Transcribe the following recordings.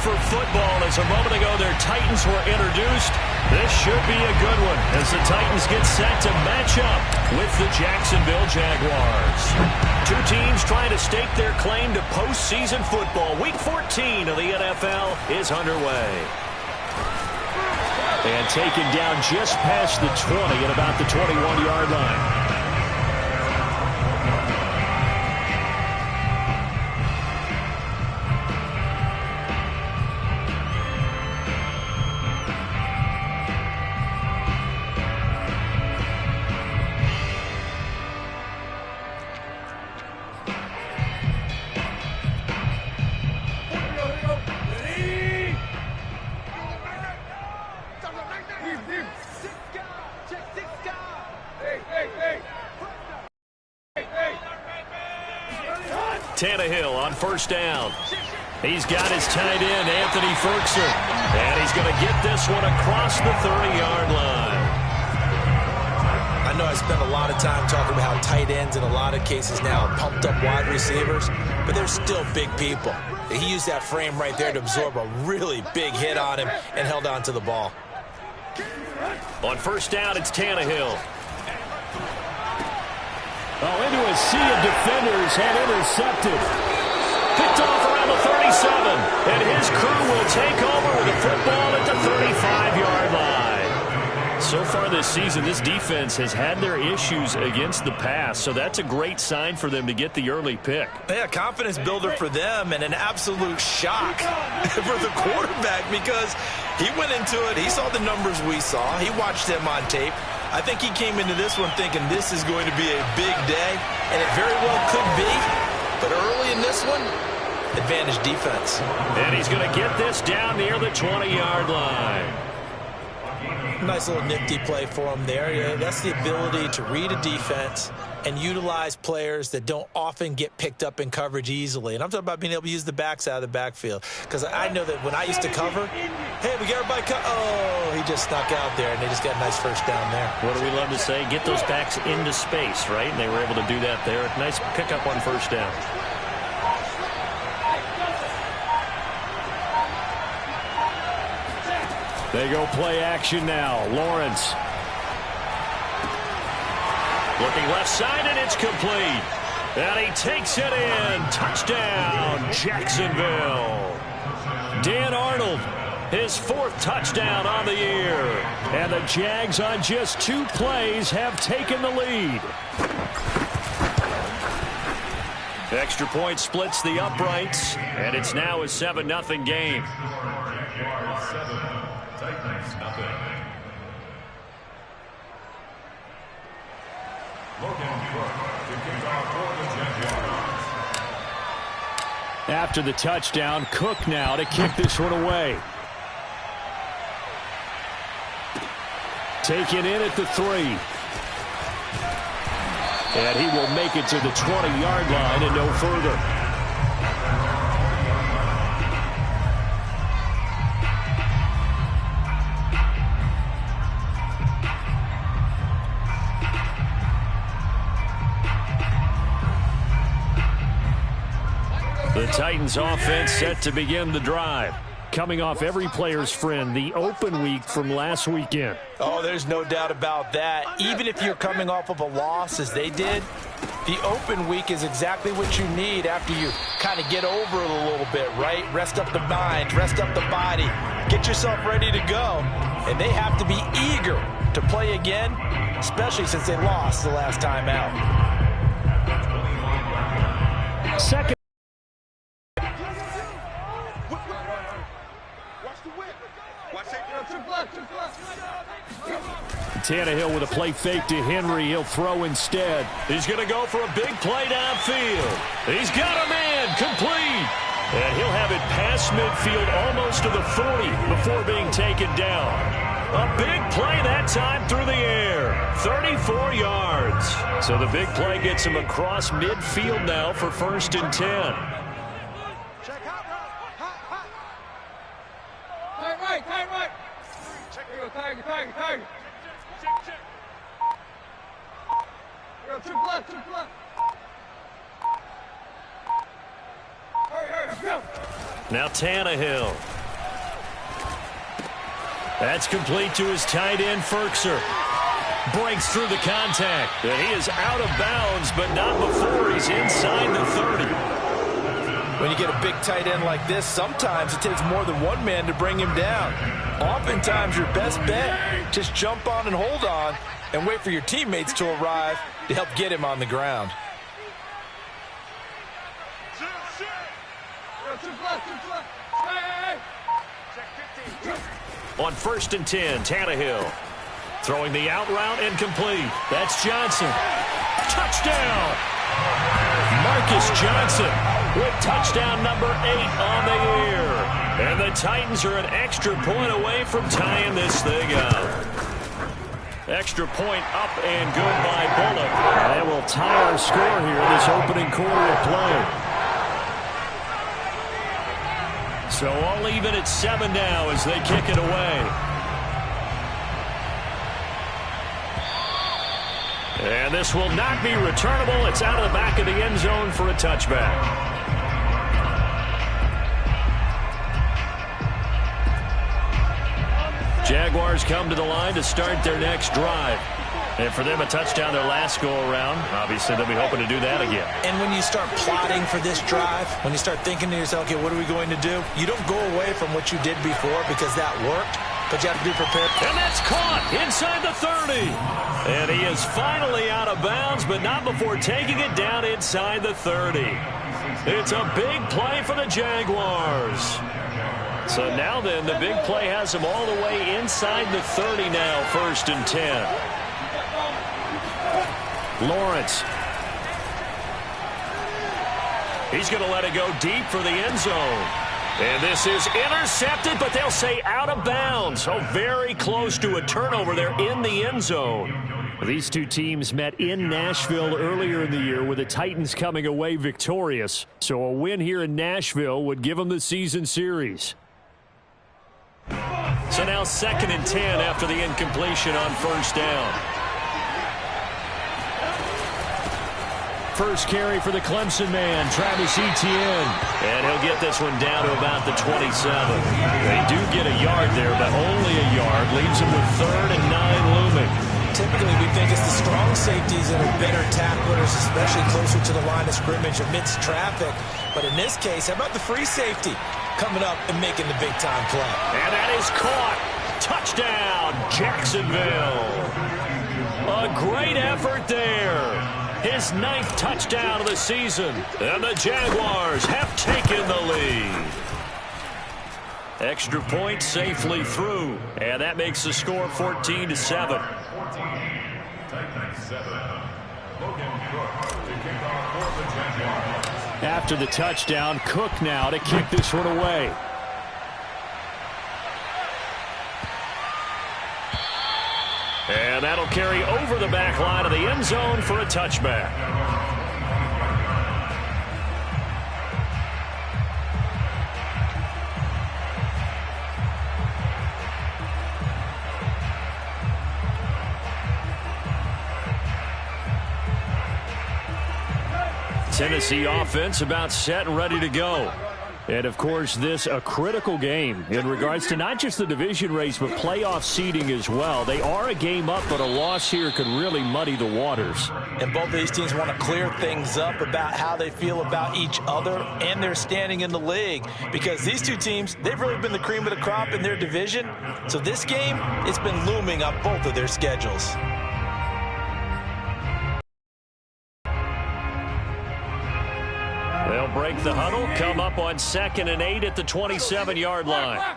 for football as a moment ago their Titans were introduced. This should be a good one as the Titans get set to match up with the Jacksonville Jaguars. Two teams trying to stake their claim to postseason football. Week 14 of the NFL is underway. And taken down just past the 20 at about the 21-yard line. Tannehill on first down. He's got his tight end, Anthony Ferguson. And he's going to get this one across the 30-yard line. I know I spent a lot of time talking about how tight ends in a lot of cases now are pumped up wide receivers, but they're still big people. He used that frame right there to absorb a really big hit on him and held on to the ball. On first down, it's Tannehill. Oh, into a sea of defenders and intercepted. Picked off around the 37. And his crew will take over with the football at the 35-yard line. So far this season, this defense has had their issues against the pass. So that's a great sign for them to get the early pick. Yeah, confidence builder for them and an absolute shock for the quarterback because he went into it. He saw the numbers we saw. He watched them on tape. I think he came into this one thinking this is going to be a big day, and it very well could be. But early in this one, advantage defense. And he's going to get this down near the 20-yard line. Nice little nifty play for him there. Yeah, that's the ability to read a defense and utilize players that don't often get picked up in coverage easily. And I'm talking about being able to use the backs out of the backfield. Because I know that when I used to cover, hey, we got everybody oh, he just snuck out there, and they just got a nice first down there. What do we love to say? Get those backs into space, right? And they were able to do that there. Nice pickup on first down. They go play action now. Lawrence. Looking left side, and it's complete. And he takes it in. Touchdown, Jacksonville. Dan Arnold, his fourth touchdown on the year. And the Jags on just 2 plays have taken the lead. Extra point splits the uprights, and it's now a 7-0 game. After the touchdown, Cook now to kick this one away. Taken in at the 3. And he will make it to the 20-yard line and no further. The Titans offense set to begin the drive. Coming off every player's friend, the open week from last weekend. Oh, there's no doubt about that. Even if you're coming off of a loss as they did, the open week is exactly what you need after you kind of get over it a little bit, right? Rest up the mind, rest up the body, get yourself ready to go. And they have to be eager to play again, especially since they lost the last time out. Second. Tannehill with a play fake to Henry. He'll throw instead. He's going to go for a big play downfield. He's got a man complete. And he'll have it past midfield almost to the 40 before being taken down. A big play that time through the air. 34 yards. So the big play gets him across midfield now for 1st and 10. Tight right. Tiger. Trick left. Now Tannehill. That's complete to his tight end, Firkser. Breaks through the contact. And he is out of bounds, but not before he's inside the 30. When you get a big tight end like this, sometimes it takes more than one man to bring him down. Oftentimes, your best bet, just jump on and hold on and wait for your teammates to arrive to help get him on the ground. On 1st and 10, Tannehill. Throwing the out route incomplete. That's Johnson. Touchdown! Marcus Johnson with touchdown number 8 on the year. And the Titans are an extra point away from tying this thing up. Extra point up and good by Bullock. And we'll tie our score here this opening quarter of play. So all even at 7 now as they kick it away. And this will not be returnable. It's out of the back of the end zone for a touchback. Jaguars come to the line to start their next drive. And for them, a touchdown their last go-around. Obviously, they'll be hoping to do that again. And when you start plotting for this drive, when you start thinking to yourself, okay, what are we going to do? You don't go away from what you did before because that worked, but you have to be prepared. And that's caught inside the 30. And he is finally out of bounds, but not before taking it down inside the 30. It's a big play for the Jaguars. So now then, the big play has him all the way inside the 30 now, 1st and 10. Lawrence. He's going to let it go deep for the end zone. And this is intercepted, but they'll say out of bounds. So very close to a turnover there in the end zone. These two teams met in Nashville earlier in the year with the Titans coming away victorious. So a win here in Nashville would give them the season series. So now 2nd and 10 after the incompletion on 1st down. First carry for the Clemson man, Travis Etienne. And he'll get this one down to about the 27. They do get a yard there, but only a yard. Leaves them with 3rd and 9 looming. Typically, we think it's the strong safeties that are better tacklers, especially closer to the line of scrimmage amidst traffic. But in this case, how about the free safety coming up and making the big-time play? And that is caught. Touchdown, Jacksonville. A great effort there. His 9th touchdown of the season. And the Jaguars have taken the lead. Extra point safely through. And that makes the score 14-7. After the touchdown, Cook now to kick this one away. And that'll carry over the back line of the end zone for a touchback. Tennessee offense about set and ready to go. And, of course, this a critical game in regards to not just the division race, but playoff seeding as well. They are a game up, but a loss here could really muddy the waters. And both of these teams want to clear things up about how they feel about each other and their standing in the league. Because these two teams, they've really been the cream of the crop in their division. So this game, it's been looming on both of their schedules. They'll break the huddle, come up on 2nd and 8 at the 27-yard line.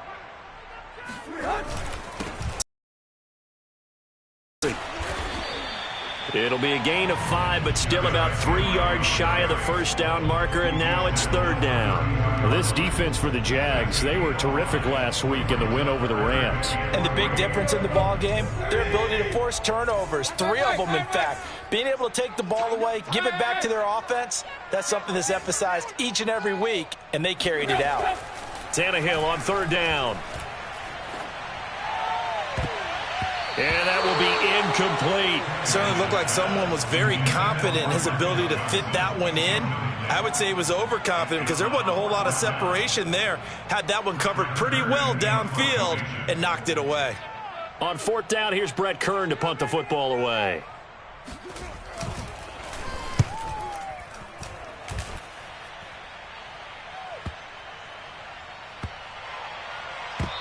It'll be a gain of 5, but still about 3 yards shy of the first down marker, and now it's 3rd down. Well, this defense for the Jags, they were terrific last week in the win over the Rams. And the big difference in the ball game, their ability to force turnovers, 3 of them in fact. Being able to take the ball away, give it back to their offense, that's something that's emphasized each and every week, and they carried it out. Tannehill on 3rd down. And that will be incomplete. Certainly looked like someone was very confident in his ability to fit that one in. I would say he was overconfident because there wasn't a whole lot of separation there. Had that one covered pretty well downfield and knocked it away. On fourth down, here's Brett Kern to punt the football away.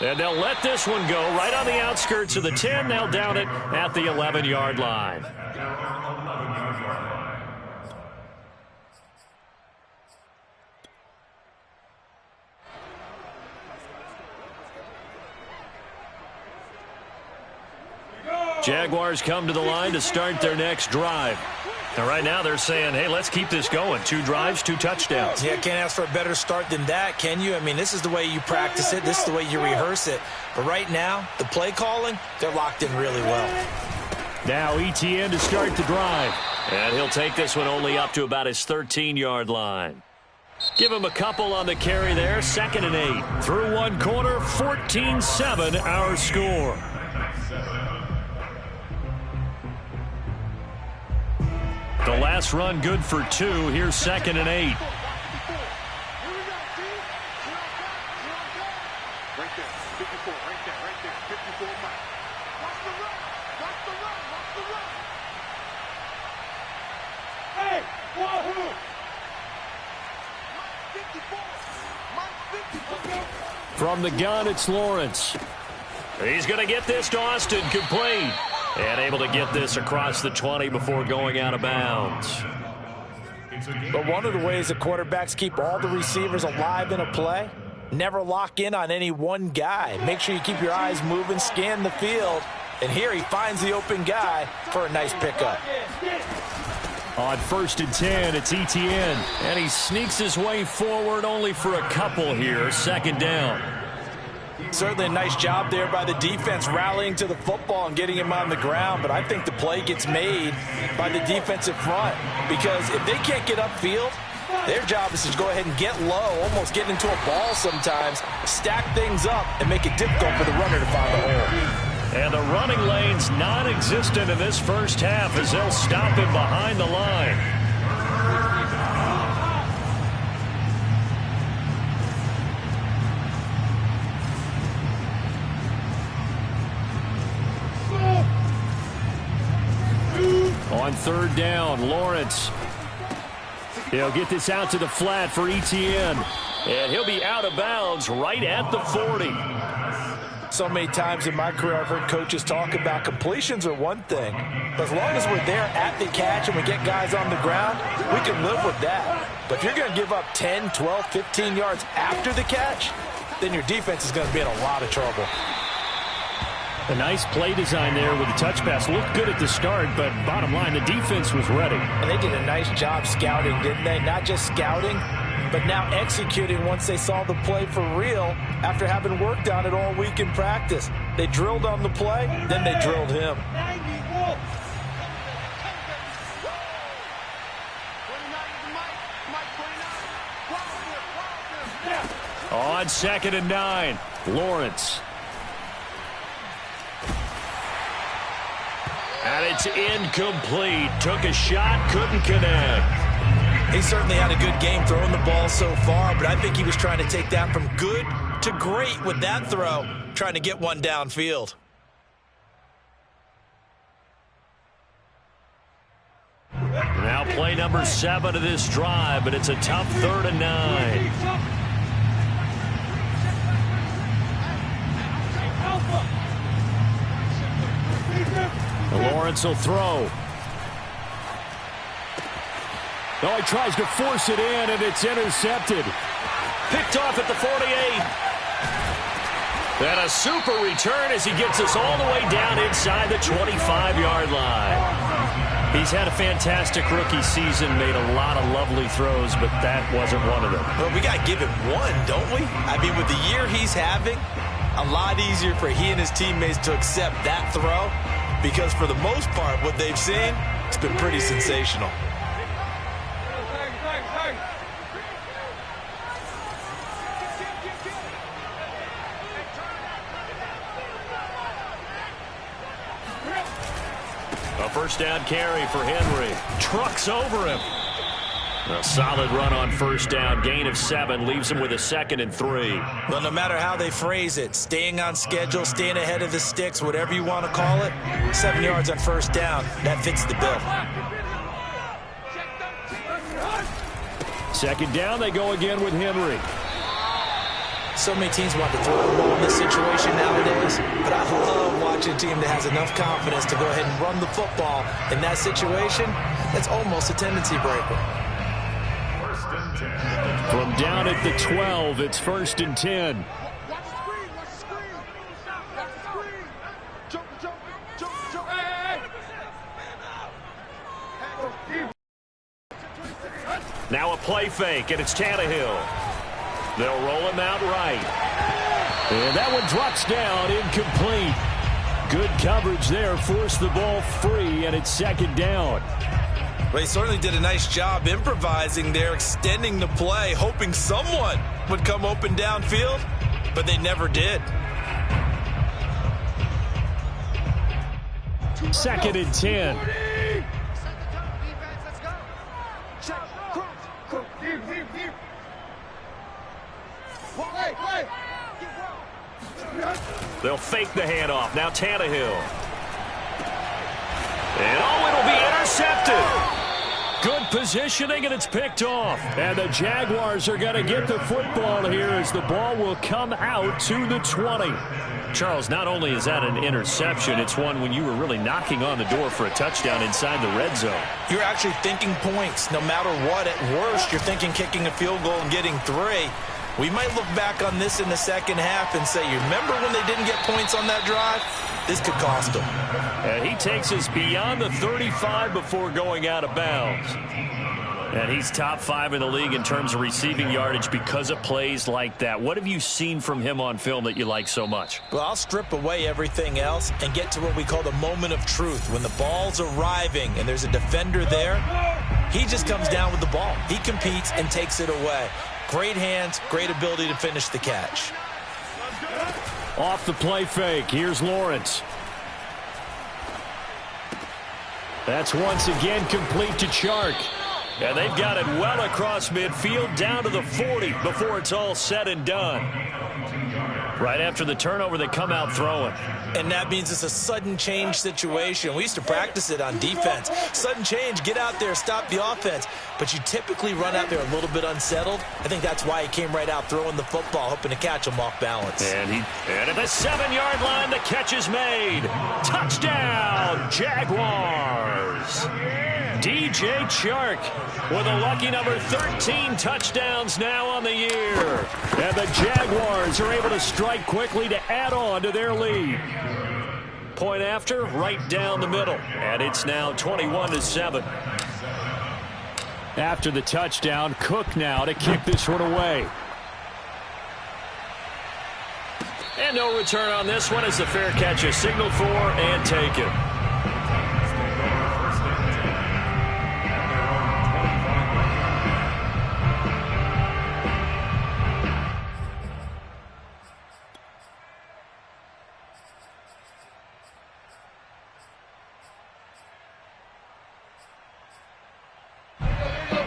And they'll let this one go right on the outskirts of the 10. They'll down it at the 11-yard line. Jaguars come to the line to start their next drive. And right now they're saying, hey, let's keep this going. 2 drives, 2 touchdowns. Yeah, can't ask for a better start than that, can you? I mean, this is the way you practice it. This is the way you rehearse it. But right now, the play calling, they're locked in really well. Now ETN to start the drive. And he'll take this one only up to about his 13-yard line. Give him a couple on the carry there. 2nd and 8. Through one quarter, 14-7 our score. The last run good for 2. Here's 2nd and 8. Right there, 54, right there, 54 miles. Watch the run, watch the run, watch the run. Hey, wahoo! Mike 54. From the gun, it's Lawrence. He's going to get this to Austin, complete. And able to get this across the 20 before going out of bounds. But one of the ways the quarterbacks keep all the receivers alive in a play, never lock in on any one guy. Make sure you keep your eyes moving, scan the field. And here he finds the open guy for a nice pickup. On 1st and 10, it's ETN. And he sneaks his way forward only for a couple here. 2nd down. Certainly a nice job there by the defense rallying to the football and getting him on the ground, but I think the play gets made by the defensive front because if they can't get upfield, their job is to go ahead and get low, almost get into a ball sometimes, stack things up, and make it difficult for the runner to find the hole. And the running lane's non-existent in this first half as they'll stop him behind the line. On 3rd down, Lawrence. He'll get this out to the flat for ETN. And he'll be out of bounds right at the 40. So many times in my career I've heard coaches talk about completions are one thing. But as long as we're there at the catch and we get guys on the ground, we can live with that. But if you're going to give up 10, 12, 15 yards after the catch, then your defense is going to be in a lot of trouble. A nice play design there with the touch pass. Looked good at the start, but bottom line, the defense was ready. And they did a nice job scouting, didn't they? Not just scouting, but now executing once they saw the play for real after having worked on it all week in practice. They drilled on the play, then they drilled him. On 2nd and 9, Lawrence. And it's incomplete. Took a shot, couldn't connect. He certainly had a good game throwing the ball so far, but I think he was trying to take that from good to great with that throw, trying to get one downfield. Now play number 7 of this drive, but it's a tough 3rd and 9. Lawrence will throw. Oh, he tries to force it in, and it's intercepted. Picked off at the 48. And a super return as he gets us all the way down inside the 25-yard line. He's had a fantastic rookie season, made a lot of lovely throws, but that wasn't one of them. Well, we got to give him one, don't we? I mean, with the year he's having, a lot easier for he and his teammates to accept that throw. Because for the most part, what they've seen, it's been pretty sensational. A first down carry for Henry. Trucks over him. A solid run on first down. Gain of 7 leaves him with a 2nd and 3. Well, no matter how they phrase it, staying on schedule, staying ahead of the sticks, whatever you want to call it, 7 yards on first down, that fits the bill. 2nd down, they go again with Henry. So many teams want to throw the ball in this situation nowadays, but I love watching a team that has enough confidence to go ahead and run the football. In that situation, that's almost a tendency breaker. From down at the 12, it's 1st and 10. Watch the screen, watch the screen. Watch the screen. Jump, jump, jump, jump. Hey. Now a play fake, and it's Tannehill. They'll roll him out right. And that one drops down, incomplete. Good coverage there, forced the ball free, and it's 2nd down. Well, he certainly did a nice job improvising there, extending the play, hoping someone would come open downfield, but they never did. 2nd and 10. They'll fake the handoff. Now Tannehill. And it'll be intercepted. Good positioning, and it's picked off. And the Jaguars are going to get the football here as the ball will come out to the 20. Charles, not only is that an interception, it's one when you were really knocking on the door for a touchdown inside the red zone. You're actually thinking points. No matter what, at worst, you're thinking kicking a field goal and getting 3. We might look back on this in the second half and say, you remember when they didn't get points on that drive? This could cost them. And he takes us beyond the 35 before going out of bounds. And he's top 5 in the league in terms of receiving yardage because of plays like that. What have you seen from him on film that you like so much? Well, I'll strip away everything else and get to what we call the moment of truth. When the ball's arriving and there's a defender there, he just comes down with the ball. He competes and takes it away. Great hands, great ability to finish the catch. Off the play fake, here's Lawrence. That's once again complete to Chark. And they've got it well across midfield down to the 40 before it's all said and done. Right after the turnover, they come out throwing. And that means it's a sudden change situation. We used to practice it on defense. Sudden change, get out there, stop the offense. But you typically run out there a little bit unsettled. I think that's why he came right out throwing the football, hoping to catch him off balance. And at the 7-yard line, the catch is made. Touchdown, Jaguars. DJ Chark with a lucky number 13 touchdowns now on the year. And the Jaguars are able to strike quickly to add on to their lead. Point after, right down the middle. And it's now 21-7. After the touchdown, Cook now to kick this one away. And no return on this one as the fair catch is signaled for and taken.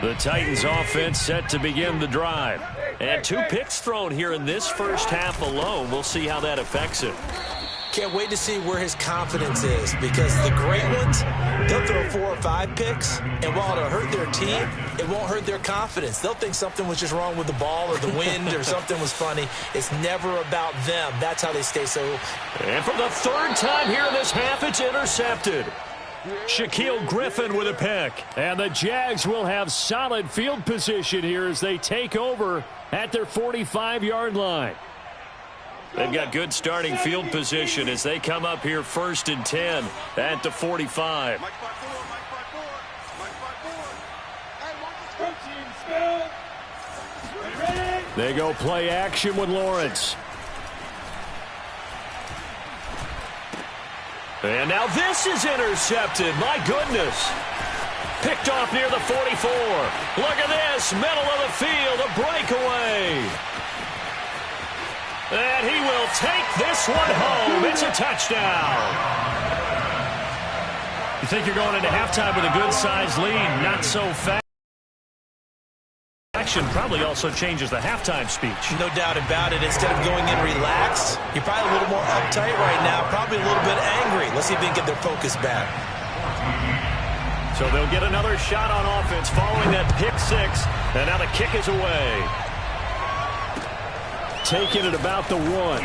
The Titans offense set to begin the drive. And 2 picks thrown here in this first half alone. We'll see how that affects it. Can't wait to see where his confidence is, because the great ones, they'll throw 4 or 5 picks, and while it'll hurt their team, it won't hurt their confidence. They'll think something was just wrong with the ball or the wind or something was funny. It's never about them. That's how they stay so. And for the 3rd time here in this half, it's intercepted. Shaquille Griffin with a pick. And the Jags will have solid field position here as they take over at their 45-yard line. They've got good starting field position as they come up here 1st and 10 at the 45. They go play action with Lawrence. And now this is intercepted. My goodness. Picked off near the 44. Look at this. Middle of the field. A breakaway. And he will take this one home. It's a touchdown. You think you're going into halftime with a good-sized lead. Not so fast. action probably also changes the halftime speech. No doubt about it. Instead of going in relaxed, you're probably a little more uptight right now, probably a little bit angry. Let's see if they can get their focus back. So they'll get another shot on offense following that pick six, and now the kick is away. Taking it about the 1.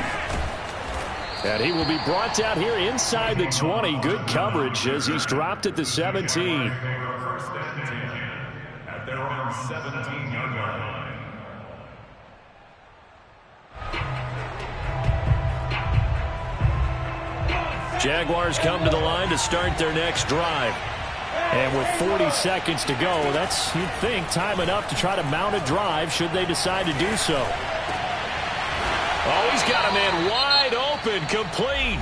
And he will be brought down here inside the 20. Good coverage as he's dropped at the 17. At their own 17-yard line. Jaguars come to the line to start their next drive. And with 40 seconds to go, that's, you'd think, time enough to try to mount a drive should they decide to do so. Oh, he's got a man wide open, complete.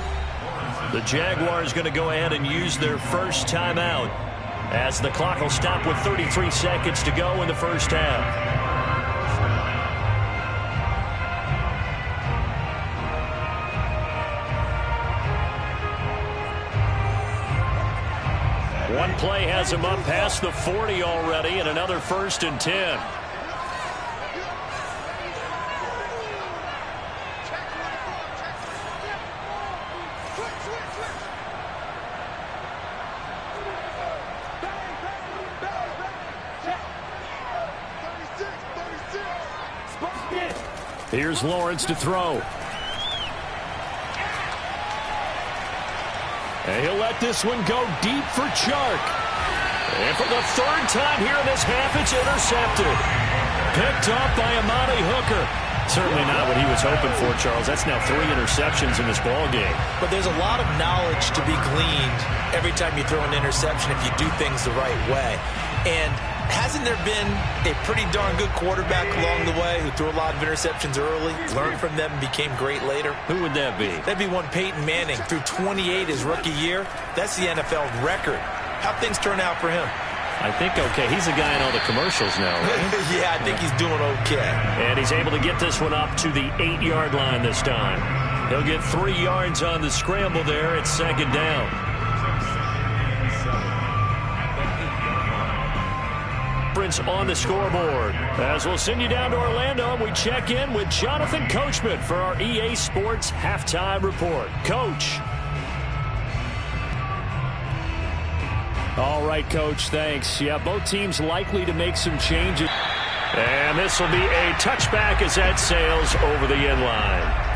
The Jaguars going to go ahead and use their first timeout as the clock will stop with 33 seconds to go in the first half. One play has him up past the 40 already, and another 1st and 10. Here's Lawrence to throw. And he'll let this one go deep for Chark. And for the 3rd time here in this half, it's intercepted. Picked off by Amani Hooker. Certainly not what he was hoping for, Charles. That's now 3 interceptions in this ball game. But there's a lot of knowledge to be gleaned every time you throw an interception if you do things the right way. And hasn't there been a pretty darn good quarterback along the way who threw a lot of interceptions early, learned from them, and became great later? Who would that be? That'd be one Peyton Manning. Threw 28 his rookie year. That's the NFL record. How'd things turn out for him? I think okay. He's the guy in all the commercials now, right? Yeah, I think he's doing okay. And he's able to get this one up to the 8-yard line this time. He'll get 3 yards on the scramble there. It's 2nd down. On the scoreboard as we'll send you down to Orlando and we check in with Jonathan Coachman for our EA Sports Halftime Report. Coach. All right, Coach, thanks. Yeah, both teams likely to make some changes. And this will be a touchback as that sails over the end line.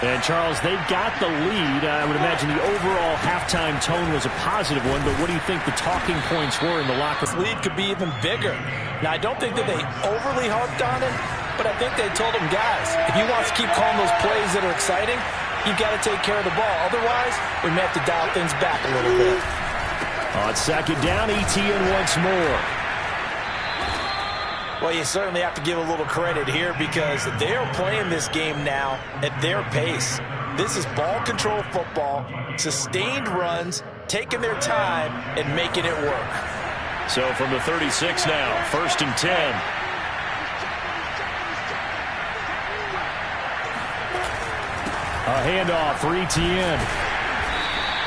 And, Charles, they've got the lead. I would imagine the overall halftime tone was a positive one, but what do you think the talking points were in the locker room? This lead could be even bigger. Now, I don't think that they overly harped on it, but I think they told them, guys, if you want to keep calling those plays that are exciting, you've got to take care of the ball. Otherwise, we may have to dial things back a little bit. On 2nd down, ETN once more. Well, you certainly have to give a little credit here because they are playing this game now at their pace. This is ball control football, sustained runs, taking their time, and making it work. So from the 36 now, 1st and 10. A handoff for ETN.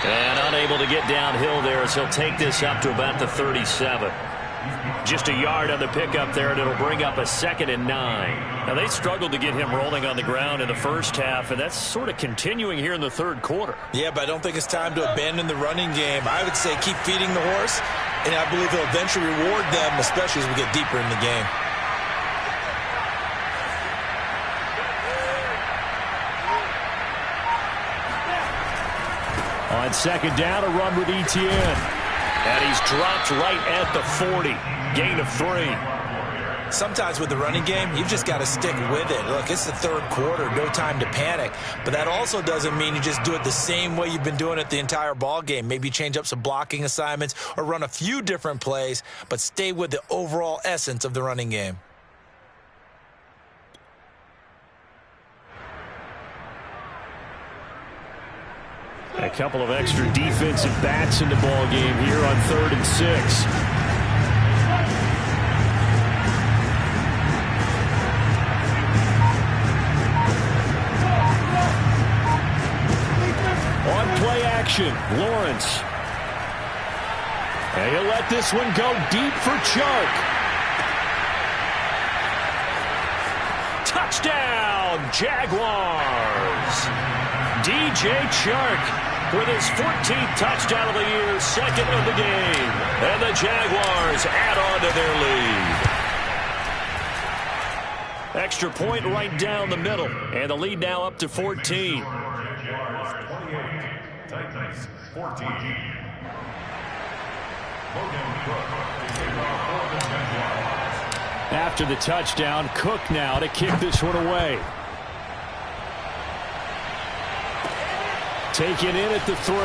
And unable to get downhill there as he'll take this up to about the 37. Just a yard on the pickup there, and it'll bring up a 2nd and 9. Now, they struggled to get him rolling on the ground in the first half, and that's sort of continuing here in the 3rd quarter. Yeah, but I don't think it's time to abandon the running game. I would say keep feeding the horse, and I believe he'll eventually reward them, especially as we get deeper in the game. On 2nd down, a run with ETN. And he's dropped right at the 40. Gain of 3. Sometimes with the running game, you've just got to stick with it. Look, it's the 3rd quarter, no time to panic. But that also doesn't mean you just do it the same way you've been doing it the entire ball game. Maybe change up some blocking assignments or run a few different plays, but stay with the overall essence of the running game. A couple of extra defensive backs in the ball game here on 3rd and 6. On play action. motion. Lawrence. And he'll let this one go deep for Chark. Touchdown, Jaguars. DJ Chark with his 14th touchdown of the year, second of the game. And the Jaguars add on to their lead. Extra point right down the middle. And the lead now up to 14. Jaguars 28, Titans 14. Logan Cook to kick off for the Jaguars. After the touchdown, Cook now to kick this one away. Taken in at the 3.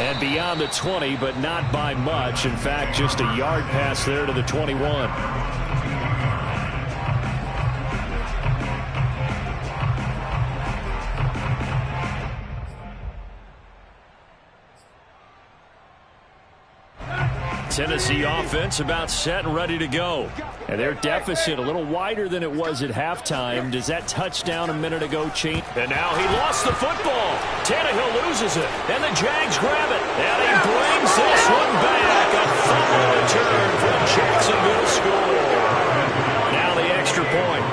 And beyond the 20, but not by much. In fact, just a yard pass there to the 21. Tennessee offense about set and ready to go. And their deficit a little wider than it was at halftime. Does that touchdown a minute ago change? And now he lost the football. Tannehill loses it. And the Jags grab it. And he brings this one back. A fumble return from Jacksonville score. Now the extra point.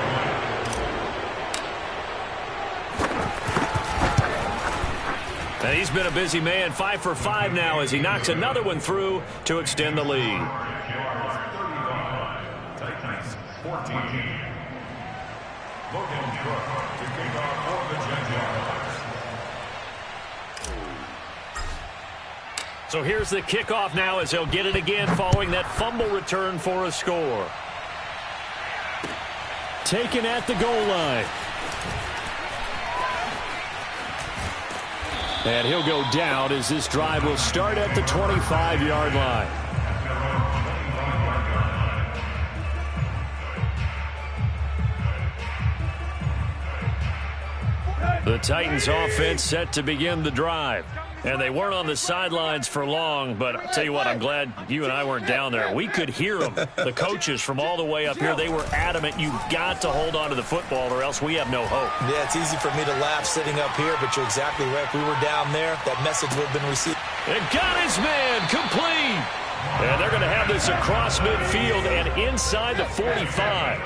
And he's been a busy man, 5 for 5 now as he knocks another one through to extend the lead. Titans 14. Logan Cook to kick off for the Jaguars. So here's the kickoff now as he'll get it again following that fumble return for a score. Taken at the goal line. And he'll go down as this drive will start at the 25-yard line. The Titans offense set to begin the drive. And they weren't on the sidelines for long, but I'll tell you what, I'm glad you and I weren't down there. We could hear them. The coaches from all the way up here, they were adamant, you've got to hold on to the football or else we have no hope. Yeah, it's easy for me to laugh sitting up here, but you're exactly right. If we were down there, that message would have been received. And got his man complete. And they're going to have this across midfield and inside the 45.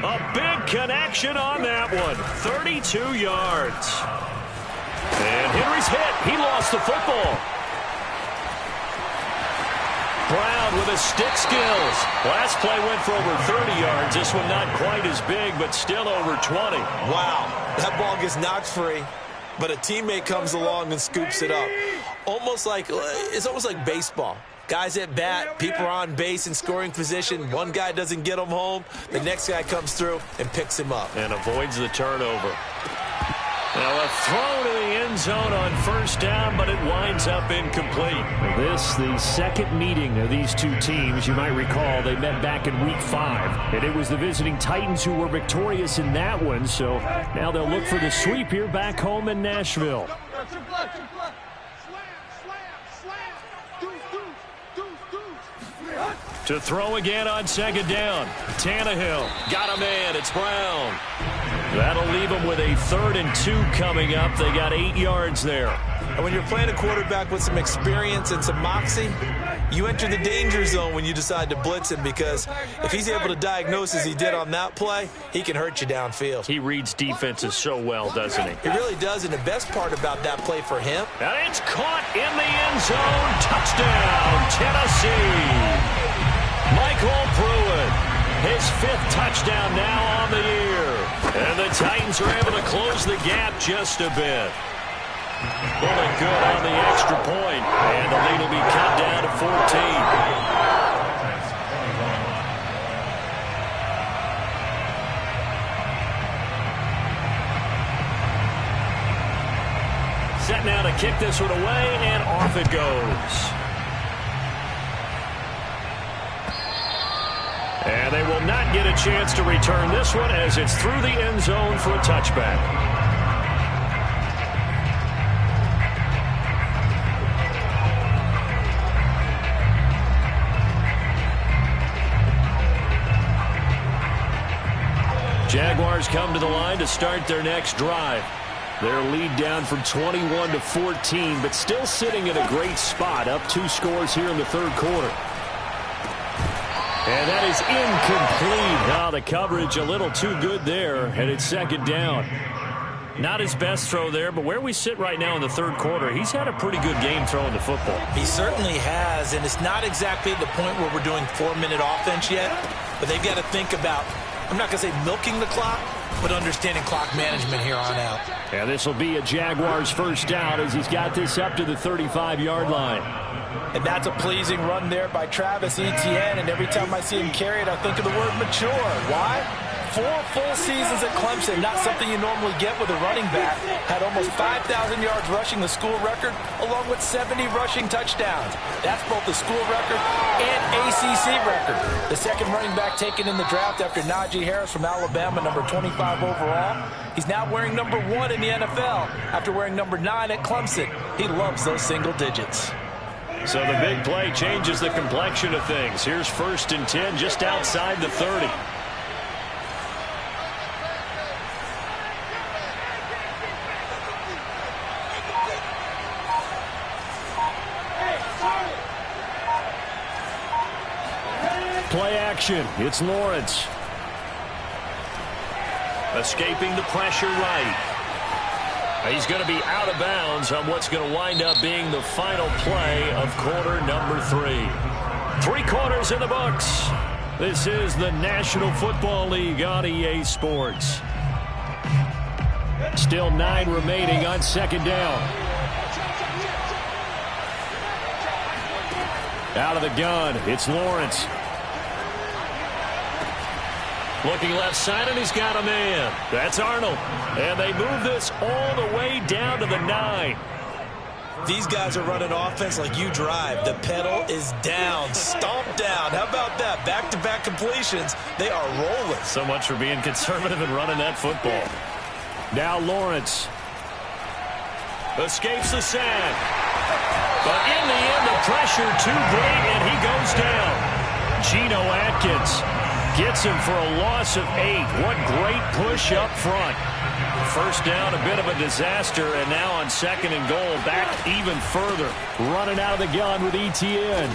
A big connection on that one. 32 yards. And Henry's hit. He lost the football. Brown with his stick skills. Last play went for over 30 yards. This one not quite as big, but still over 20. Wow, that ball gets knocked free, but a teammate comes along and scoops it up. It's almost like baseball. Guys at bat, people are on base in scoring position. One guy doesn't get him home. The next guy comes through and picks him up. And avoids the turnover. Now a throw to the end zone on first down, but it winds up incomplete. This, the second meeting of these two teams. You might recall they met back in Week 5. And it was the visiting Titans who were victorious in that one. So now they'll look for the sweep here back home in Nashville. To throw again on second down. Tannehill got a man. It's Brown. That'll leave them with a 3rd and 2 coming up. They got 8 yards there. And when you're playing a quarterback with some experience and some moxie, you enter the danger zone when you decide to blitz him, because if he's able to diagnose as he did on that play, he can hurt you downfield. He reads defenses so well, doesn't he? He really does, and the best part about that play for him. And it's caught in the end zone. Touchdown, Tennessee. Michael Pruitt, his 5th touchdown now on the year. And the Titans are able to close the gap just a bit. Pulling good on the extra point, and the lead will be cut down to 14. Set now to kick this one away, and off it goes. And they will not get a chance to return this one as it's through the end zone for a touchback. Jaguars come to the line to start their next drive. Their lead down from 21 to 14, but still sitting in a great spot, up 2 scores here in the third quarter. And that is incomplete. Now the coverage a little too good there, and it's second down. Not his best throw there, but where we sit right now in the third quarter, he's had a pretty good game throwing the football. He certainly has, and it's not exactly at the point where we're doing 4-minute offense yet, but they've got to think about, I'm not going to say milking the clock, but understanding clock management here on out. And this will be a Jaguars first down as he's got this up to the 35-yard line. And that's a pleasing run there by Travis Etienne, and every time I see him carry it, I think of the word mature. Why? 4 full seasons at Clemson, not something you normally get with a running back. Had almost 5,000 yards rushing, the school record, along with 70 rushing touchdowns. That's both the school record and ACC record. The second running back taken in the draft after Najee Harris from Alabama, number 25 overall. He's now wearing number 1 in the NFL after wearing number 9 at Clemson. He loves those single digits. So the big play changes the complexion of things. Here's 1st and 10 just outside the 30. Play action. It's Lawrence. Escaping the pressure right. He's going to be out of bounds on what's going to wind up being the final play of quarter number 3. 3 quarters in the books. This is the National Football League on EA Sports. Still 9 remaining on second down. Out of the gun, it's Lawrence. Looking left side, and he's got a man. That's Arnold. And they move this all the way down to the 9. These guys are running offense like you drive. The pedal is down, stomped down. How about that? Back-to-back completions. They are rolling. So much for being conservative and running that football. Now Lawrence. Escapes the sack. But in the end, the pressure too great, and he goes down. Geno Atkins gets him for a loss of 8. What great push up front. First down, a bit of a disaster, and now on 2nd and goal, back even further. Running out of the gun with Etienne.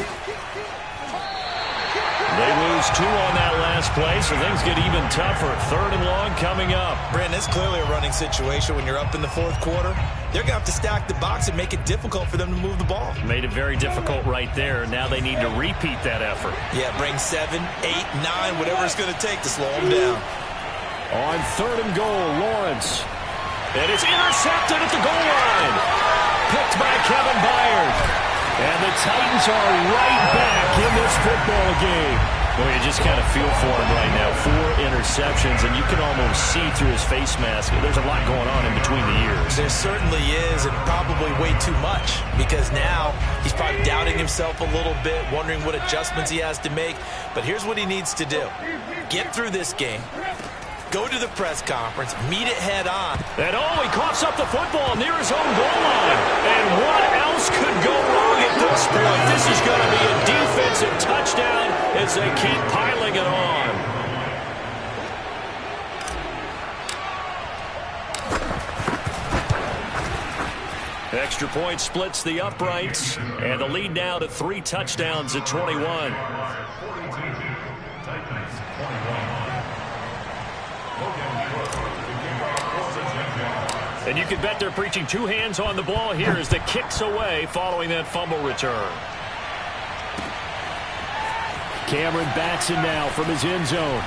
They lose 2 on that last play, so things get even tougher. 3rd and long coming up. Brandon, it's clearly a running situation when you're up in the 4th quarter. They're going to have to stack the box and make it difficult for them to move the ball. Made it very difficult right there. Now they need to repeat that effort. Yeah, bring 7, 8, 9, whatever it's going to take to slow them down. On 3rd and goal, Lawrence. And it's intercepted at the goal line. Picked by Kevin Byard. And the Titans are right back in this football game. Well, you just kind of feel for him right now. 4 interceptions, and you can almost see through his face mask. There's a lot going on in between the ears. There certainly is, and probably way too much, because now he's probably doubting himself a little bit, wondering what adjustments he has to make. But here's what he needs to do. Get through this game. Go to the press conference, meet it head on. And he coughs up the football near his own goal line. And what else could go wrong at this point? This is going to be a defensive touchdown as they keep piling it on. Extra point splits the uprights, and the lead now to 3 touchdowns at 21. And you can bet they're preaching 2 hands on the ball here as the kick's away following that fumble return. Cameron Batson now from his end zone.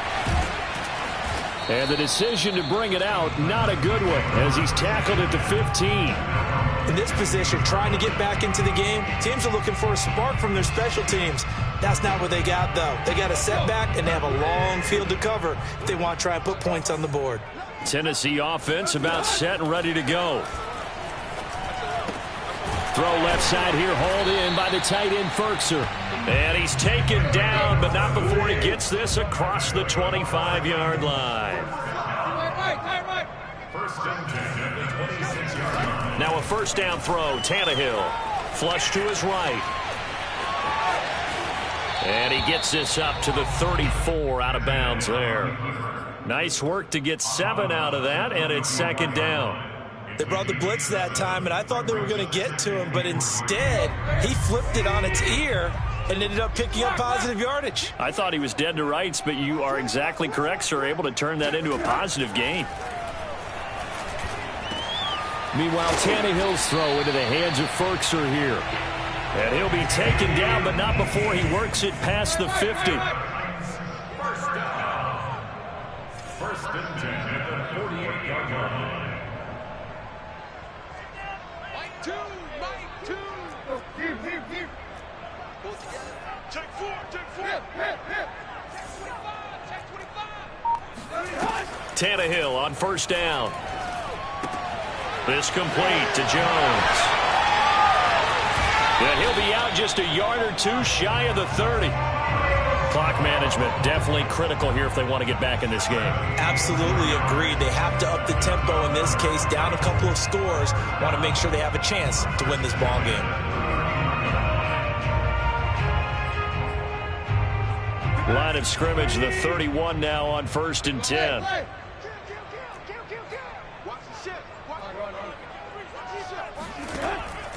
And the decision to bring it out, not a good one, as he's tackled at the 15. In this position, trying to get back into the game, teams are looking for a spark from their special teams. That's not what they got, though. They got a setback, and they have a long field to cover if they want to try and put points on the board. Tennessee offense about set and ready to go. Throw left side here, hauled in by the tight end, Firkser. And he's taken down, but not before he gets this across the 25-yard line. Now a first down throw, Tannehill. Flush to his right. And he gets this up to the 34, out of bounds there. Nice work to get 7 out of that, and it's second down. They brought the blitz that time, and I thought they were going to get to him, but instead, he flipped it on its ear and ended up picking up positive yardage. I thought he was dead to rights, but you are exactly correct, sir. Able to turn that into a positive gain. Meanwhile, Tannehill's throw into the hands of Firkser here. And he'll be taken down, but not before he works it past the 50. First down. First and 10 at the 48-yard line. Mike two. Take four. Take 25. Tannehill on first down. This complete to Jones. And he'll be out just a yard or two shy of the 30. Clock management definitely critical here if they want to get back in this game. Absolutely agreed. They have to up the tempo in this case, down a couple of scores. Want to make sure they have a chance to win this ball game. Line of scrimmage, the 31 now on first and 10.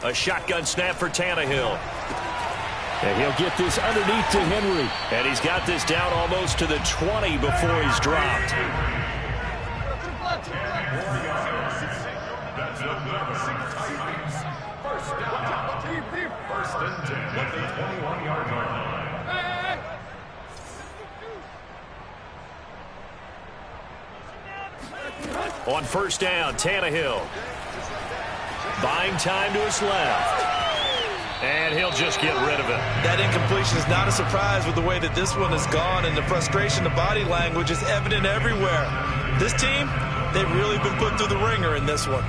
A shotgun snap for Tannehill. And he'll get this underneath to Henry. And he's got this down almost to the 20 before he's dropped. First and 10 at the 21-yard line. On first down, Tannehill. Buying time to his left. And he'll just get rid of it. That incompletion is not a surprise with the way that this one has gone, and the frustration, the body language is evident everywhere. This team, they've really been put through the ringer in this one.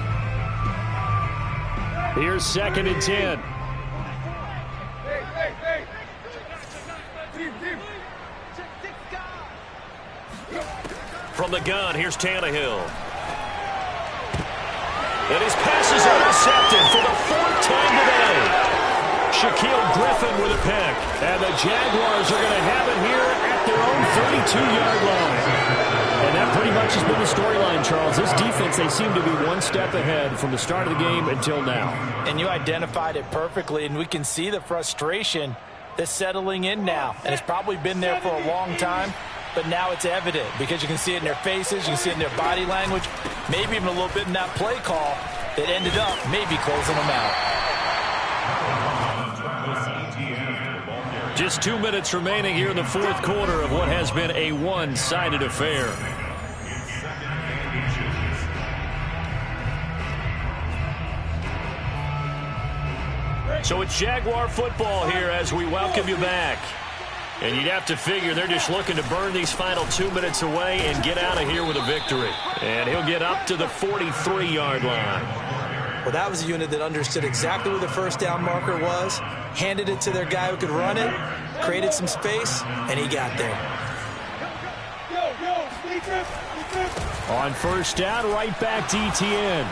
Here's second and 10. From the gun, here's Tannehill. And his pass is intercepted for the fourth time today. Shaquille Griffin with a pick. And the Jaguars are going to have it here at their own 32-yard line. And that pretty much has been the storyline, Charles. This defense, they seem to be one step ahead from the start of the game until now. And you identified it perfectly, and we can see the frustration that's settling in now. And it's probably been there for a long time, but now it's evident because you can see it in their faces, you can see it in their body language, maybe even a little bit in that play call that ended up maybe closing them out. Just 2 minutes remaining here in the fourth quarter of what has been a one-sided affair. So it's Jaguar football here as we welcome you back. And you'd have to figure they're just looking to burn these final 2 minutes away and get out of here with a victory. And he'll get up to the 43-yard line. Well, that was a unit that understood exactly where the first down marker was, handed it to their guy who could run it, created some space, and he got there. On first down, right back to Etienne.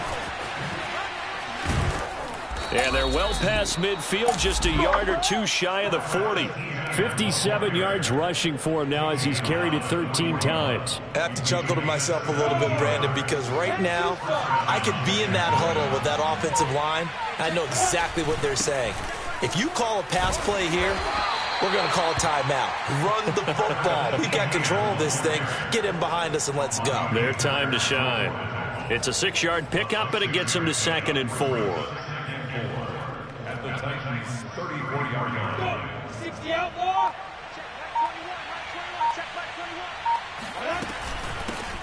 And they're well past midfield, just a yard or two shy of the 40. 57 yards rushing for him now as he's carried it 13 times. I have to chuckle to myself a little bit, Brandon, because right now I could be in that huddle with that offensive line. I know exactly what they're saying. If you call a pass play here, we're going to call a timeout. Run the football. We've got control of this thing. Get in behind us and let's go. Their time to shine. It's a 6-yard pickup, but it gets them to 2nd and 4. At the Titans' 34-yard line. 60 outlaw.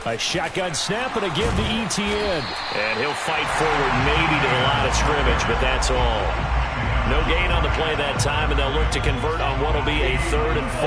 A shotgun snap and a give to Etienne. And he'll fight forward maybe to the line of scrimmage, but that's all. No gain on the play that time, and they'll look to convert on what will be a 3rd and 4.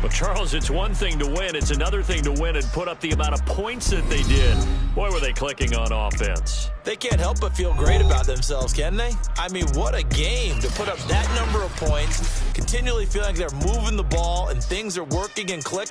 Well, Charles, it's one thing to win. It's another thing to win and put up the amount of points that they did. Boy, were they clicking on offense. They can't help but feel great about themselves, can they? I mean, what a game to put up that number of points, continually feeling like they're moving the ball and things are working and clicking.